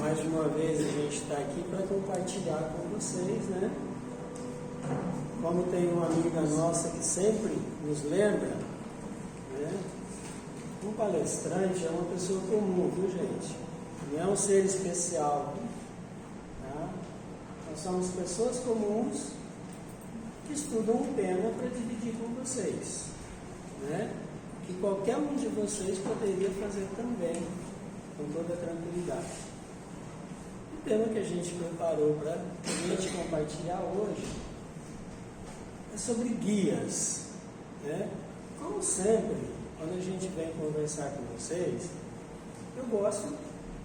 Mais uma vez a gente está aqui para compartilhar com vocês, né? Como tem uma amiga nossa que sempre nos lembra, né? Um palestrante é uma pessoa comum, viu, gente? Não é um ser especial, tá? Nós somos pessoas comuns que estudam um tema para dividir com vocês, né? Que qualquer um de vocês poderia fazer também, com toda tranquilidade. O tema que a gente preparou para a gente compartilhar hoje é sobre guias, né? Como sempre, quando a gente vem conversar com vocês, eu gosto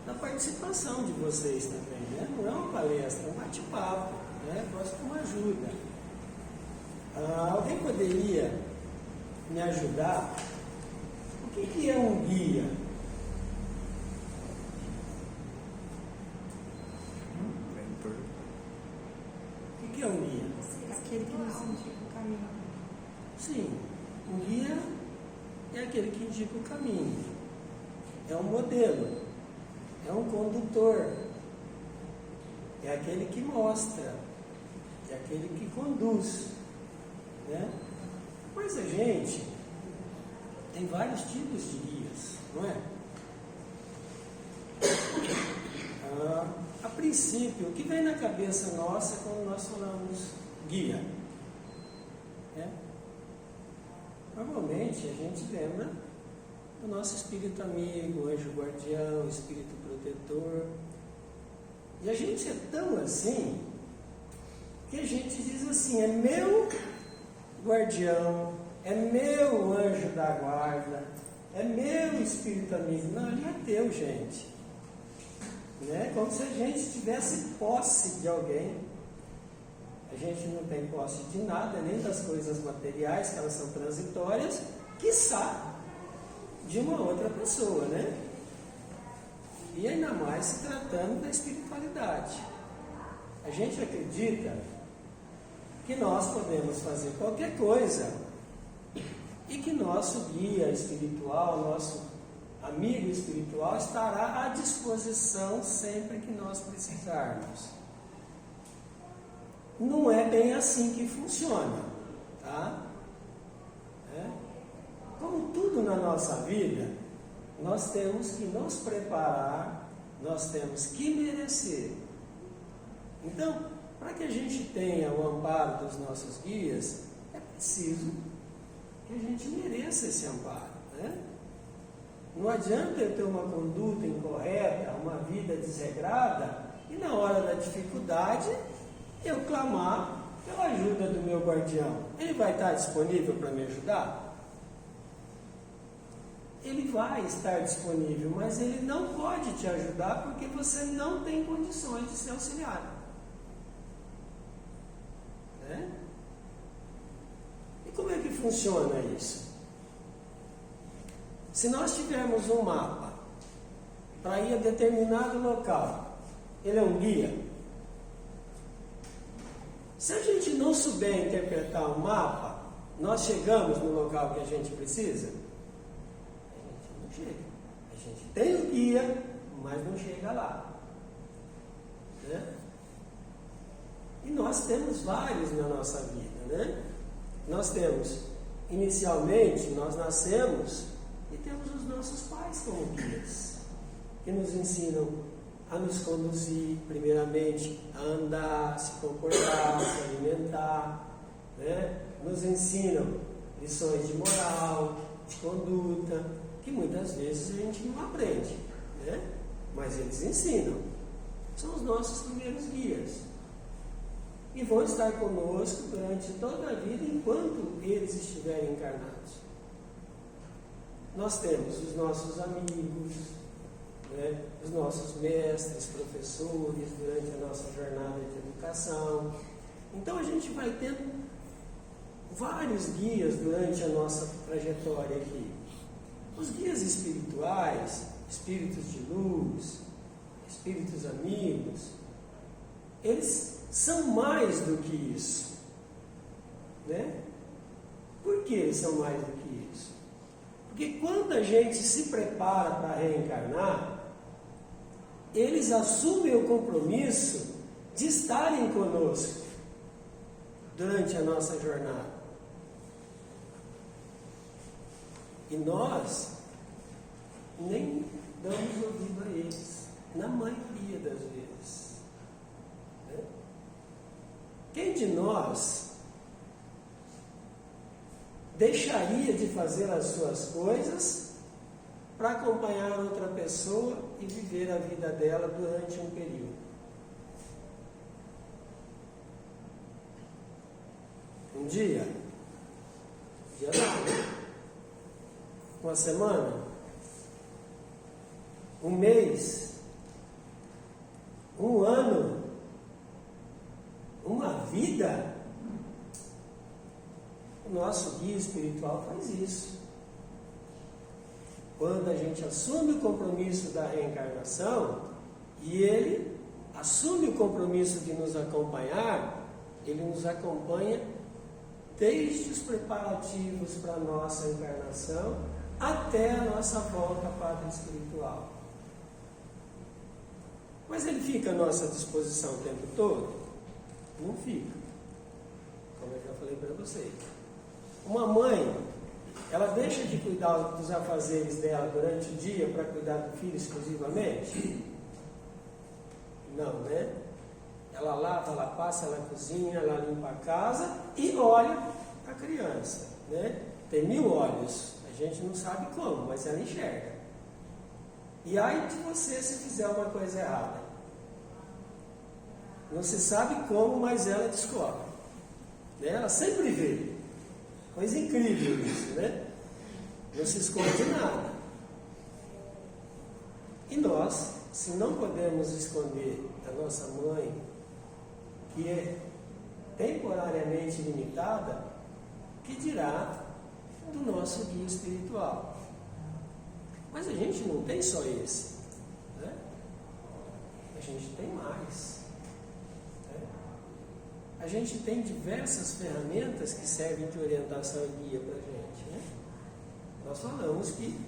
da participação de vocês também, né? Não é uma palestra, é um bate-papo, né? Gosto de uma ajuda. Alguém poderia me ajudar? O que é um guia? O que é um guia? Aquele que nos indica o caminho. Sim, um guia é aquele que indica o caminho. É um modelo, é um condutor, é aquele que mostra, é aquele que conduz, né? Mas a gente tem vários tipos de guias, não é? A princípio, o que vem na cabeça nossa quando nós falamos guia? Né? Normalmente a gente lembra do nosso espírito amigo, anjo guardião, espírito protetor. E a gente é tão assim que a gente diz assim: é meu guardião, é meu anjo da guarda, é meu espírito amigo. Não, ele é teu, gente. Né? Como se a gente tivesse posse de alguém. A gente não tem posse de nada, nem das coisas materiais, que elas são transitórias, quiçá de uma outra pessoa, né? E ainda mais se tratando da espiritualidade. A gente acredita que nós podemos fazer qualquer coisa e que nosso guia espiritual, nosso amigo espiritual estará à disposição sempre que nós precisarmos. Não é bem assim que funciona, tá? Como tudo na nossa vida, nós temos que nos preparar, nós temos que merecer. Então, para que a gente tenha o amparo dos nossos guias, é preciso que a gente mereça esse amparo, né? Não adianta eu ter uma conduta incorreta, uma vida desregrada, e na hora da dificuldade eu clamar pela ajuda do meu guardião. Ele vai estar disponível para me ajudar? Ele vai estar disponível, mas ele não pode te ajudar porque você não tem condições de ser auxiliado. Né? E como é que funciona isso? Se nós tivermos um mapa para ir a determinado local, ele é um guia. Se a gente não souber interpretar o mapa, nós chegamos no local que a gente precisa? A gente não chega. A gente tem o guia, mas não chega lá. Né? E nós temos vários na nossa vida, né? Nós temos, inicialmente, nós nascemos e temos os nossos pais como guias, que nos ensinam a nos conduzir, primeiramente, a andar, a se comportar, a se alimentar, né? Nos ensinam lições de moral, de conduta, que muitas vezes a gente não aprende, né? Mas eles ensinam. São os nossos primeiros guias. E vão estar conosco durante toda a vida, enquanto eles estiverem encarnados. Nós temos os nossos amigos, né, os nossos mestres, professores, durante a nossa jornada de educação. Então a gente vai tendo vários guias durante a nossa trajetória aqui. Os guias espirituais, espíritos de luz, espíritos amigos, eles são mais do que isso. Né? Por que eles são mais do que isso? Porque quando a gente se prepara para reencarnar, eles assumem o compromisso de estarem conosco durante a nossa jornada. E nós nem damos ouvido a eles, na maioria das vezes. Né? Quem de nós deixaria de fazer as suas coisas para acompanhar outra pessoa e viver a vida dela durante um período? Um dia nada, uma semana, um mês, um ano, uma vida. O nosso guia espiritual faz isso. Quando a gente assume o compromisso da reencarnação e ele assume o compromisso de nos acompanhar, ele nos acompanha desde os preparativos para a nossa encarnação até a nossa volta à pátria espiritual. Mas ele fica à nossa disposição o tempo todo? Não fica. Como eu já falei para vocês. Uma mãe, ela deixa de cuidar dos afazeres dela durante o dia para cuidar do filho exclusivamente? Não, né? Ela lava, ela passa, ela cozinha, ela limpa a casa e olha a criança, né? Tem 1000 olhos, a gente não sabe como, mas ela enxerga. E aí de você se fizer uma coisa errada. Não se sabe como, mas ela descobre. Né? Ela sempre vê. Coisa incrível isso, né? Não se esconde nada. E nós, se não podemos esconder da nossa mãe, que é temporariamente limitada, que dirá do nosso guia espiritual? Mas a gente não tem só esse, né? A gente tem mais. Né? A gente tem diversas ferramentas que servem de orientação e guia para a gente. Né? Nós falamos que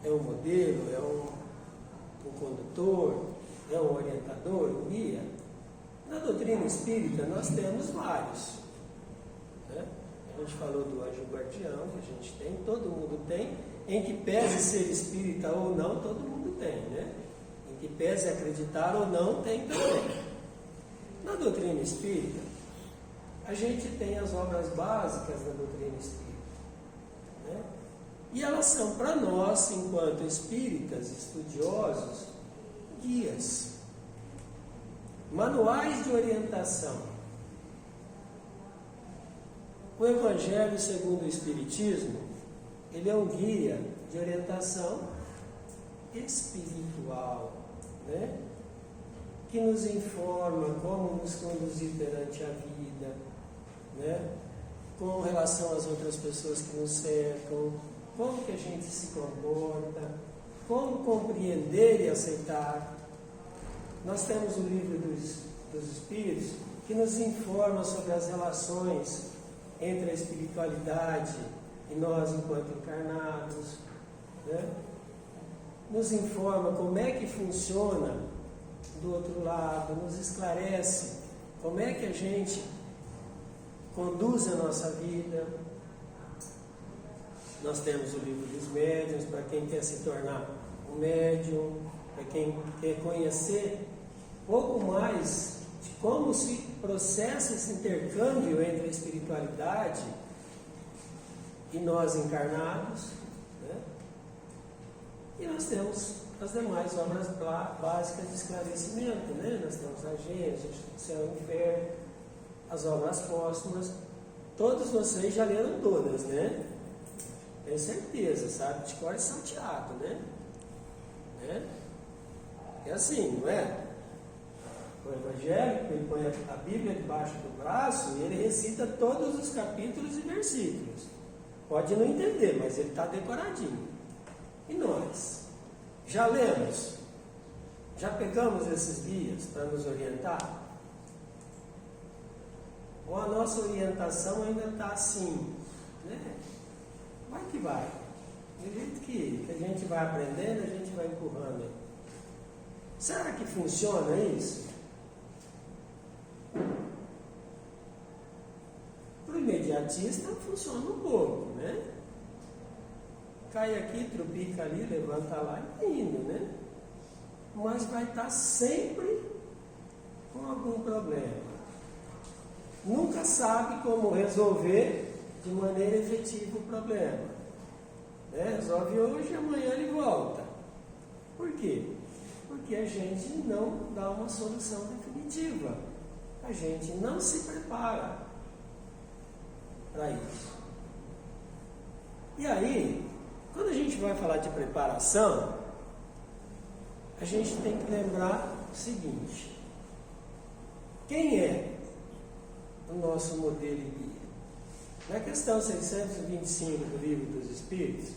é um modelo, é um condutor, é um orientador, um guia. Na doutrina espírita nós temos vários. Né? A gente falou do anjo guardião, que a gente tem, todo mundo tem, em que pese ser espírita ou não, todo mundo tem, né? Em que pese acreditar ou não, tem também. Na doutrina espírita, a gente tem as obras básicas da doutrina espírita, né? E elas são para nós, enquanto espíritas, estudiosos, guias. Manuais de orientação. O Evangelho segundo o Espiritismo, ele é um guia de orientação espiritual, né? Que nos informa como nos conduzir perante a vida, né? Com relação às outras pessoas que nos cercam, como que a gente se comporta, como compreender e aceitar. Nós temos o livro dos Espíritos, que nos informa sobre as relações entre a espiritualidade e nós enquanto encarnados, né? Nos informa como é que funciona do outro lado, nos esclarece como é que a gente conduz a nossa vida. Nós temos o livro dos médiuns, para quem quer se tornar um médium, para quem quer conhecer pouco mais de como se processa esse intercâmbio entre a espiritualidade e nós encarnados, né? E nós temos as demais obras básicas de esclarecimento, né? Nós temos a Gênesis, o Céu e o Inferno, as obras póstumas. Todos vocês já leram todas, né? Tenho certeza, sabe? De cor e salteado, né? É assim, não é? O evangélico, ele põe a Bíblia debaixo do braço e ele recita todos os capítulos e versículos. Pode não entender, mas ele está decoradinho. E nós? Já lemos? Já pegamos esses guias para nos orientar? Ou a nossa orientação ainda está assim, né? Vai que vai. Do jeito que a gente vai aprendendo, a gente vai empurrando. Será que funciona isso? Para o imediatista funciona um pouco, né? Cai aqui, tropica ali, levanta lá e tá indo, né? Mas vai estar sempre com algum problema. Nunca sabe como resolver de maneira efetiva o problema. Né? Resolve hoje, amanhã ele volta. Por quê? Porque a gente não dá uma solução definitiva. A gente não se prepara para isso. E aí, quando a gente vai falar de preparação, a gente tem que lembrar o seguinte: quem é o nosso modelo e guia? Na questão 625 do Livro dos Espíritos,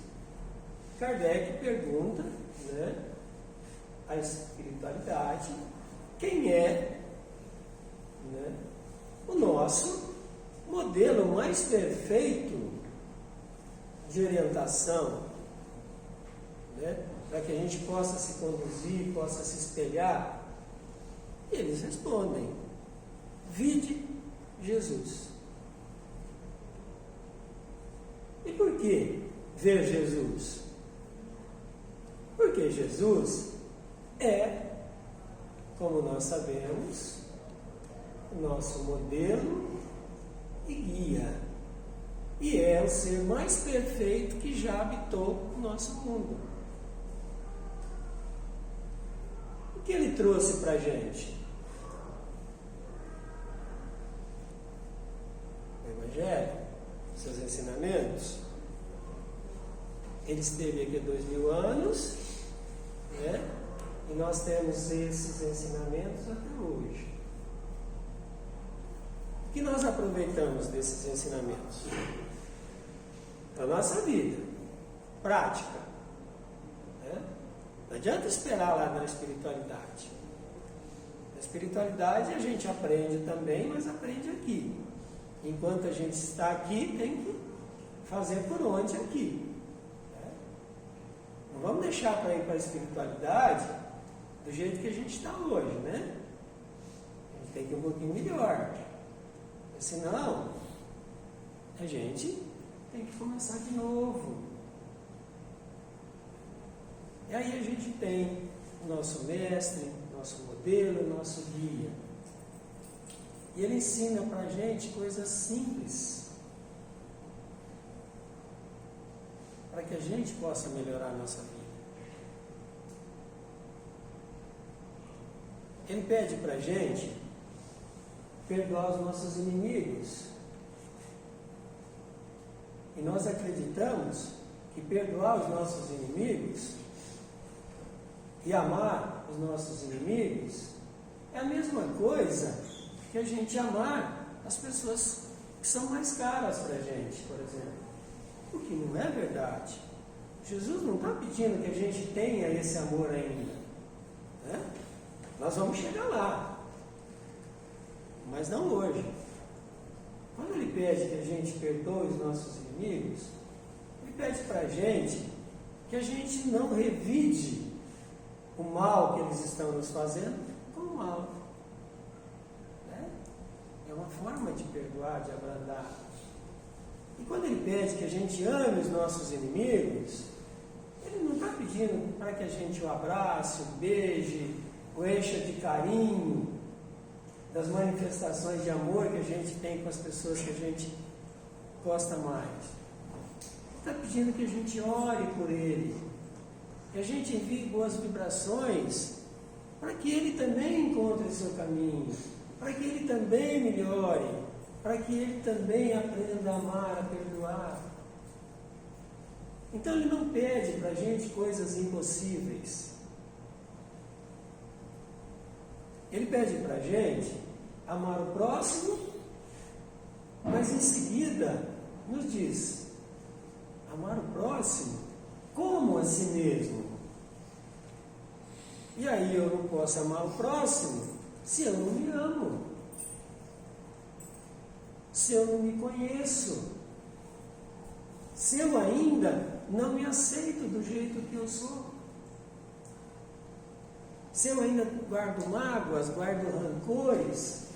Kardec pergunta, né, a espiritualidade, quem é, né, o nosso modelo mais perfeito de orientação, né, para que a gente possa se conduzir, possa se espelhar. E eles respondem: vide Jesus. E por que ver Jesus? Porque Jesus é, como nós sabemos, o nosso modelo e guia. E é o ser mais perfeito que já habitou o nosso mundo. O que ele trouxe para a gente? O Evangelho, seus ensinamentos. Ele esteve aqui há 2000 anos, né? E nós temos esses ensinamentos até hoje. O que nós aproveitamos desses ensinamentos? Para a nossa vida prática, né? Não adianta esperar lá na espiritualidade. Na espiritualidade a gente aprende também, mas aprende aqui. Enquanto a gente está aqui, tem que fazer por onde aqui. Né? Não vamos deixar para ir para a espiritualidade do jeito que a gente está hoje, né? A gente tem que ir um pouquinho melhor. Porque senão, a gente tem que começar de novo. E aí a gente tem o nosso mestre, nosso modelo, nosso guia. E ele ensina para a gente coisas simples, para que a gente possa melhorar a nossa vida. Ele pede para a gente perdoar os nossos inimigos. E nós acreditamos que perdoar os nossos inimigos e amar os nossos inimigos é a mesma coisa que a gente amar as pessoas que são mais caras para a gente, por exemplo. O que não é verdade. Jesus não está pedindo que a gente tenha esse amor ainda. Né? Nós vamos chegar lá. Mas não hoje. Quando ele pede que a gente perdoe os nossos inimigos, ele pede para a gente que a gente não revide o mal que eles estão nos fazendo com o mal. Né? É uma forma de perdoar, de abrandar. E quando ele pede que a gente ame os nossos inimigos, ele não está pedindo para que a gente o abrace, o beije, o encha de carinho, das manifestações de amor que a gente tem com as pessoas que a gente gosta mais. Ele está pedindo que a gente ore por ele, que a gente envie boas vibrações, para que ele também encontre o seu caminho, para que ele também melhore, para que ele também aprenda a amar, a perdoar. Então ele não pede para a gente coisas impossíveis. Ele pede para a gente amar o próximo, mas em seguida nos diz: amar o próximo como a si mesmo. E aí eu não posso amar o próximo se eu não me amo, se eu não me conheço, se eu ainda não me aceito do jeito que eu sou. se eu ainda guardo mágoas, guardo rancores,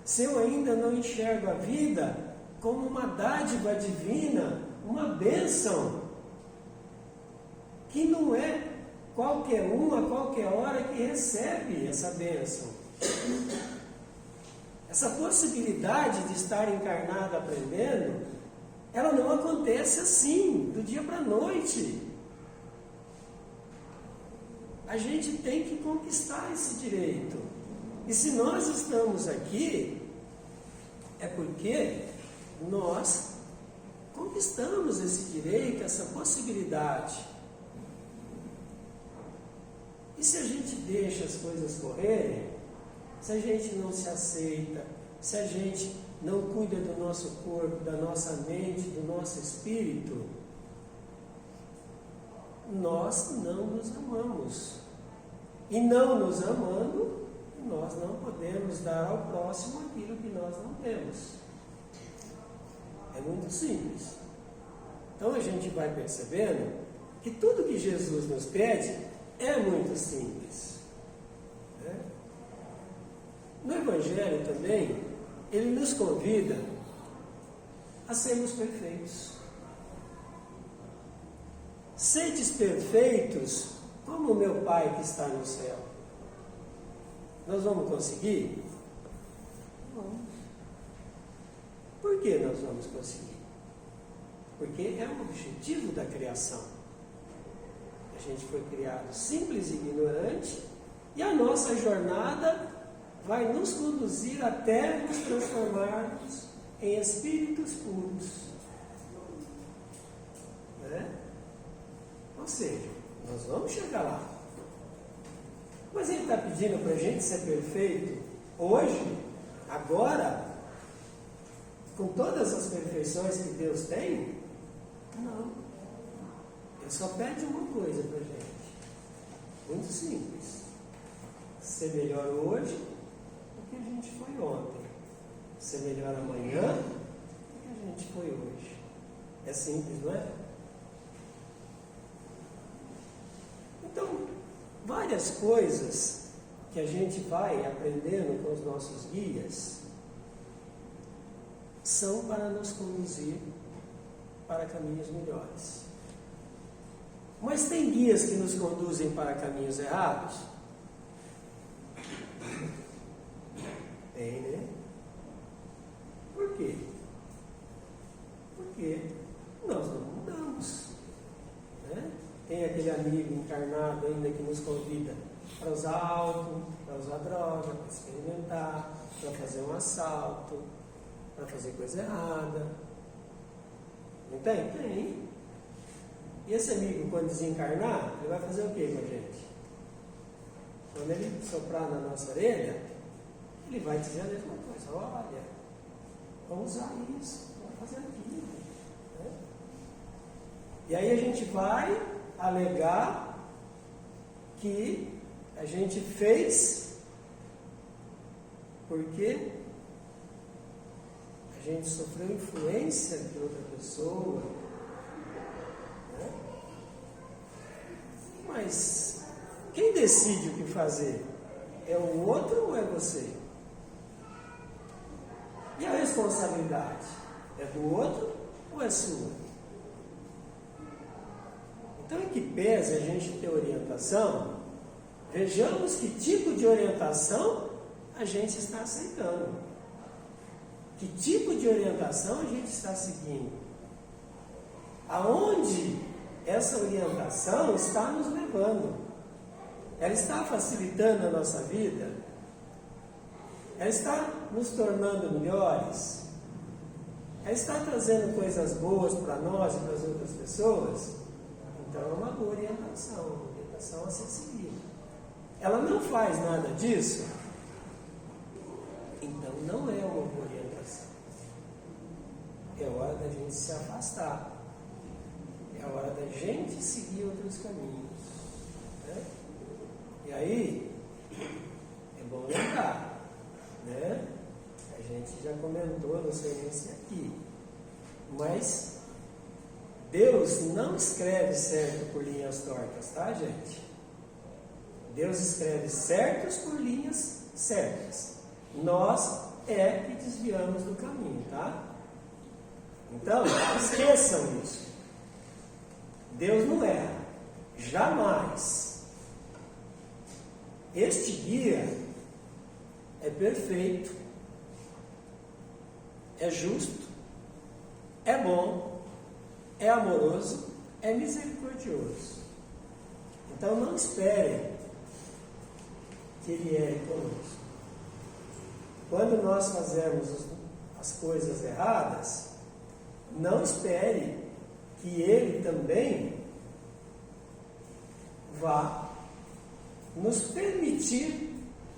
se eu ainda não enxergo a vida como uma dádiva divina, uma bênção, que não é qualquer um, a qualquer hora que recebe essa bênção. Essa possibilidade de estar encarnado aprendendo, ela não acontece assim, do dia para a noite. A gente tem que conquistar esse direito. E se nós estamos aqui, é porque nós conquistamos esse direito, essa possibilidade. E se a gente deixa as coisas correrem, se a gente não se aceita, se a gente não cuida do nosso corpo, da nossa mente, do nosso espírito, nós não nos amamos. E não nos amando, nós não podemos dar ao próximo aquilo que nós não temos. É muito simples. Então a gente vai percebendo que tudo que Jesus nos pede é muito simples. Né? No Evangelho também, ele nos convida a sermos perfeitos. Sedes perfeitos como o meu Pai que está no céu. Nós vamos conseguir? Vamos. Por que nós vamos conseguir? Porque é o objetivo da criação. A gente foi criado simples e ignorante, e a nossa jornada vai nos conduzir até nos transformarmos em espíritos puros. Né? Ou seja, nós vamos chegar lá. Mas ele está pedindo para a gente ser perfeito hoje, agora, com todas as perfeições que Deus tem? Não. Ele só pede uma coisa para a gente. Muito simples. Ser melhor hoje do que a gente foi ontem. Ser melhor amanhã do que a gente foi hoje. É simples, não é? Então, várias coisas que a gente vai aprendendo com os nossos guias são para nos conduzir para caminhos melhores. Mas tem guias que nos conduzem para caminhos errados? Tem, né? Por quê? Porque nós não mudamos. Né? Tem aquele amigo encarnado ainda que nos convida para usar álcool, para usar droga, para experimentar, para fazer um assalto, para fazer coisa errada. Não tem? Tem. E esse amigo, quando desencarnar, ele vai fazer o que com a gente? Quando ele soprar na nossa orelha, ele vai dizer a mesma coisa. Olha, vamos usar isso, vamos fazer aquilo. Né? E aí a gente vai alegar que a gente fez porque a gente sofreu influência de outra pessoa. Né? Mas quem decide o que fazer? É o outro ou é você? E a responsabilidade? É do outro ou é sua? Então, em que pese a gente ter orientação, vejamos que tipo de orientação a gente está aceitando. Que tipo de orientação a gente está seguindo? Aonde essa orientação está nos levando? Ela está facilitando a nossa vida? Ela está nos tornando melhores? Ela está trazendo coisas boas para nós e para as outras pessoas? Então é uma boa orientação a ser seguida. Ela não faz nada disso? Então não é uma boa orientação. É hora da gente se afastar. É hora da gente seguir outros caminhos. Né? E aí, é bom lembrar, né? A gente já comentou, não sei nem se aqui, mas Deus não escreve certo por linhas tortas, tá, gente? Deus escreve certos por linhas certas. Nós é que desviamos do caminho, tá? Então, esqueçam isso. Deus não erra. Jamais. Este guia é perfeito, é justo, é bom, é amoroso, é misericordioso. Então não esperem que Ele erre conosco. Quando nós fazemos as coisas erradas, não espere que Ele também vá nos permitir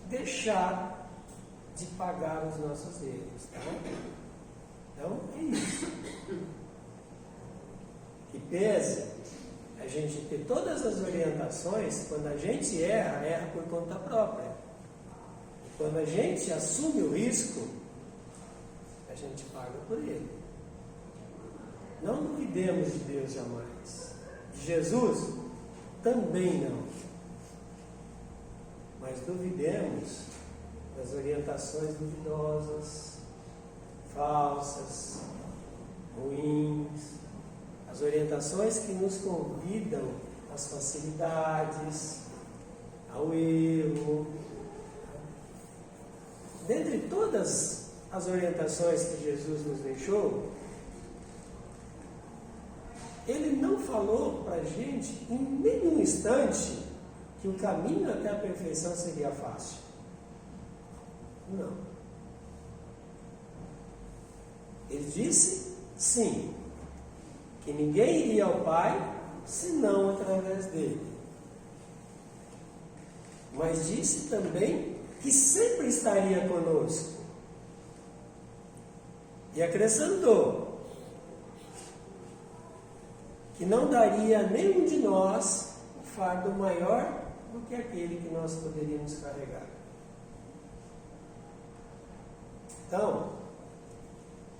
deixar de pagar os nossos erros, tá? Então, é isso. Que pese a gente ter todas as orientações, quando a gente erra por conta própria. Quando a gente assume o risco, a gente paga por ele. Não duvidemos de Deus jamais. De Jesus, também não. Mas duvidemos das orientações duvidosas, falsas, ruins, as orientações que nos convidam às facilidades, ao erro. Dentre todas as orientações que Jesus nos deixou, Ele não falou para a gente em nenhum instante que o caminho até a perfeição seria fácil. Não. Ele disse, sim, que ninguém iria ao Pai senão através dele. Mas disse também que sempre estaria conosco. E acrescentou que não daria a nenhum de nós um fardo maior do que aquele que nós poderíamos carregar. Então,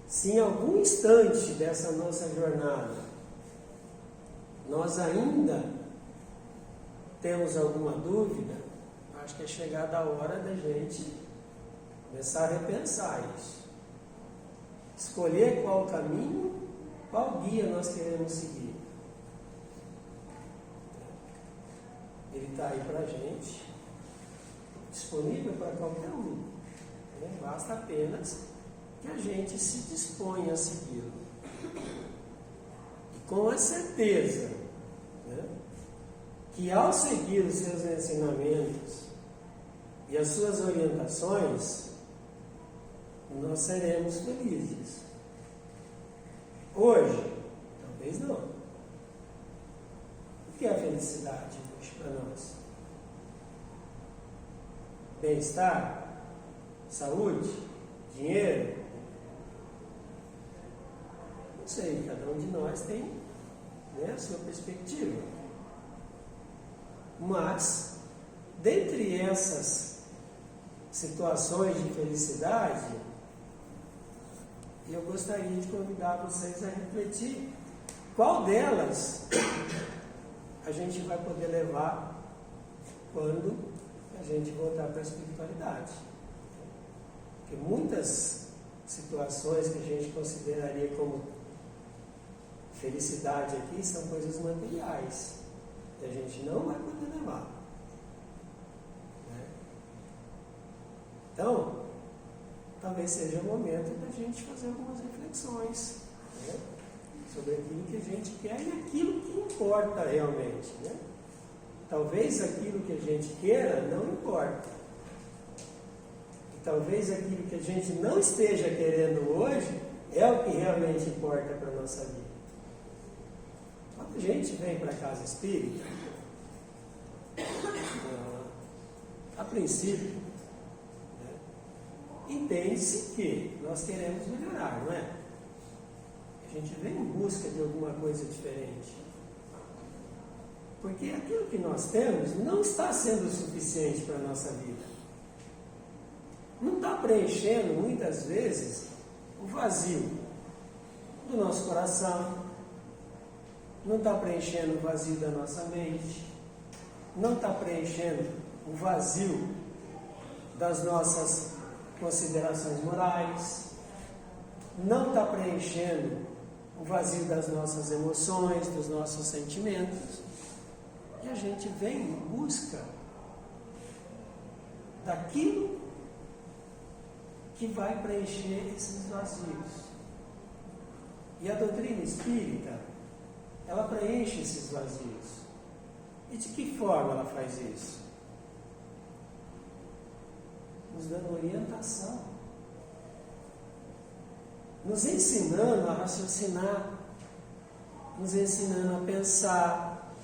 se em algum instante dessa nossa jornada nós ainda temos alguma dúvida, acho que é chegada a hora da gente começar a repensar isso. Escolher qual caminho, qual guia nós queremos seguir. Ele está aí para a gente, disponível para qualquer um. Basta apenas que a gente se disponha a segui-lo. E com a certeza, que ao seguir os seus ensinamentos e as suas orientações, nós seremos felizes. Hoje, talvez não. O que é a felicidade hoje para nós? Bem-estar? Saúde? Dinheiro? Não sei, cada um de nós tem, a sua perspectiva. Mas, dentre essas situações de felicidade, eu gostaria de convidar vocês a refletir qual delas a gente vai poder levar quando a gente voltar para a espiritualidade. Porque muitas situações que a gente consideraria como felicidade aqui são coisas materiais que a gente não vai poder levar. Então, talvez seja o momento da gente fazer algumas reflexões sobre aquilo que a gente quer e aquilo que importa realmente. Talvez aquilo que a gente queira não importa. E talvez aquilo que a gente não esteja querendo hoje é o que realmente importa para a nossa vida. Quando a gente vem para a casa espírita, a princípio, entende-se que nós queremos melhorar, não é? A gente vem em busca de alguma coisa diferente. Porque aquilo que nós temos não está sendo suficiente para a nossa vida. Não está preenchendo, muitas vezes, o vazio do nosso coração, não está preenchendo o vazio da nossa mente, não está preenchendo o vazio das nossas considerações morais, não está preenchendo o vazio das nossas emoções, dos nossos sentimentos, e a gente vem em busca daquilo que vai preencher esses vazios. E a doutrina espírita, ela preenche esses vazios. E de que forma ela faz isso? Nos dando orientação, nos ensinando a raciocinar, nos ensinando a pensar,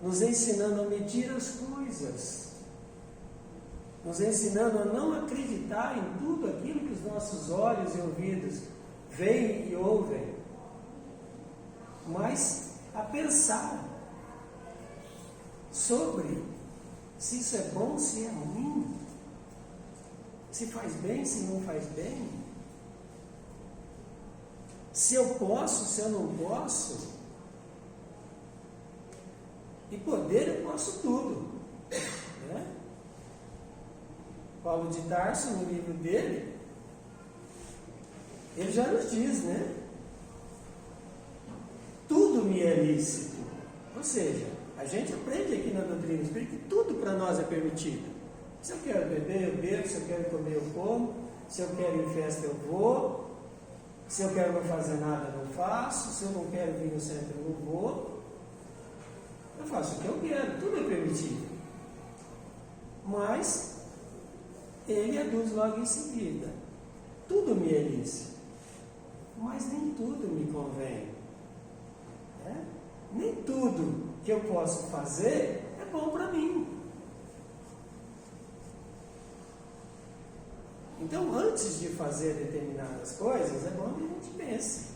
nos ensinando a medir as coisas, nos ensinando a não acreditar em tudo aquilo que os nossos olhos e ouvidos veem e ouvem, mas a pensar sobre se isso é bom, se é ruim, se faz bem, se não faz bem, se eu posso, se eu não posso. E poder eu posso tudo, né? Paulo de Tarso, no livro dele, ele já nos diz, né? Tudo me é lícito. Ou seja, a gente aprende aqui na doutrina espírita que tudo para nós é permitido. Se eu quero beber, eu bebo. Se eu quero comer, eu como. Se eu quero ir em festa, eu vou. Se eu quero não fazer nada, eu não faço. Se eu não quero vir no centro, eu não vou. Eu faço o que eu quero, tudo é permitido. Mas ele aduz logo em seguida: tudo me é lícito, mas nem tudo me convém. Né? Nem tudo que eu posso fazer é bom para mim. Então, antes de fazer determinadas coisas, é bom que a gente pense: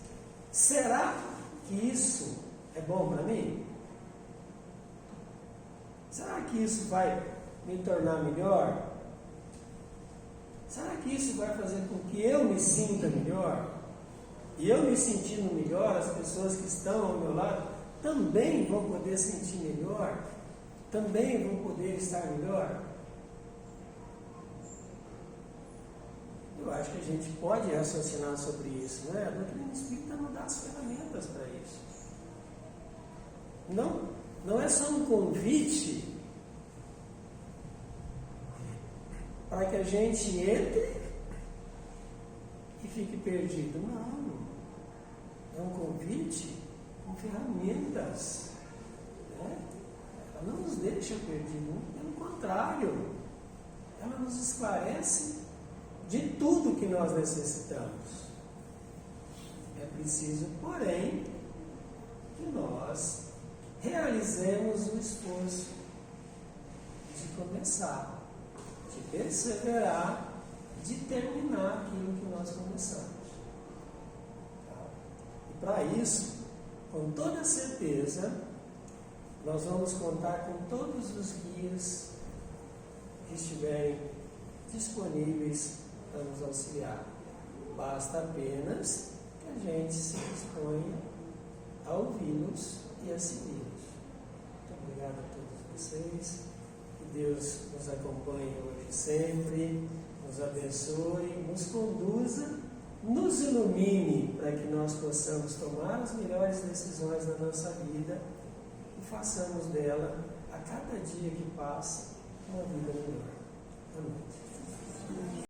será que isso é bom para mim? Será que isso vai me tornar melhor? Será que isso vai fazer com que eu me sinta melhor? E eu me sentindo melhor, as pessoas que estão ao meu lado também vão poder sentir melhor? Também vão poder estar melhor? Eu acho que a gente pode raciocinar sobre isso, né? A doutrina espírita não dá as ferramentas para isso. Não é só um convite para que a gente entre e fique perdido. Não. É um convite com ferramentas. Né? Ela não nos deixa perdidos, pelo contrário, ela nos esclarece de tudo que nós necessitamos. É preciso, porém, que nós realizemos o esforço de começar, de perseverar, de terminar aquilo que nós começamos. E para isso, com toda certeza, nós vamos contar com todos os guias que estiverem disponíveis para nos auxiliar. Basta apenas que a gente se disponha a ouvi-los e a segui-los. Muito obrigado a todos vocês. Que Deus nos acompanhe hoje e sempre, nos abençoe, nos conduza, nos ilumine para que nós possamos tomar as melhores decisões da nossa vida e façamos dela, a cada dia que passa,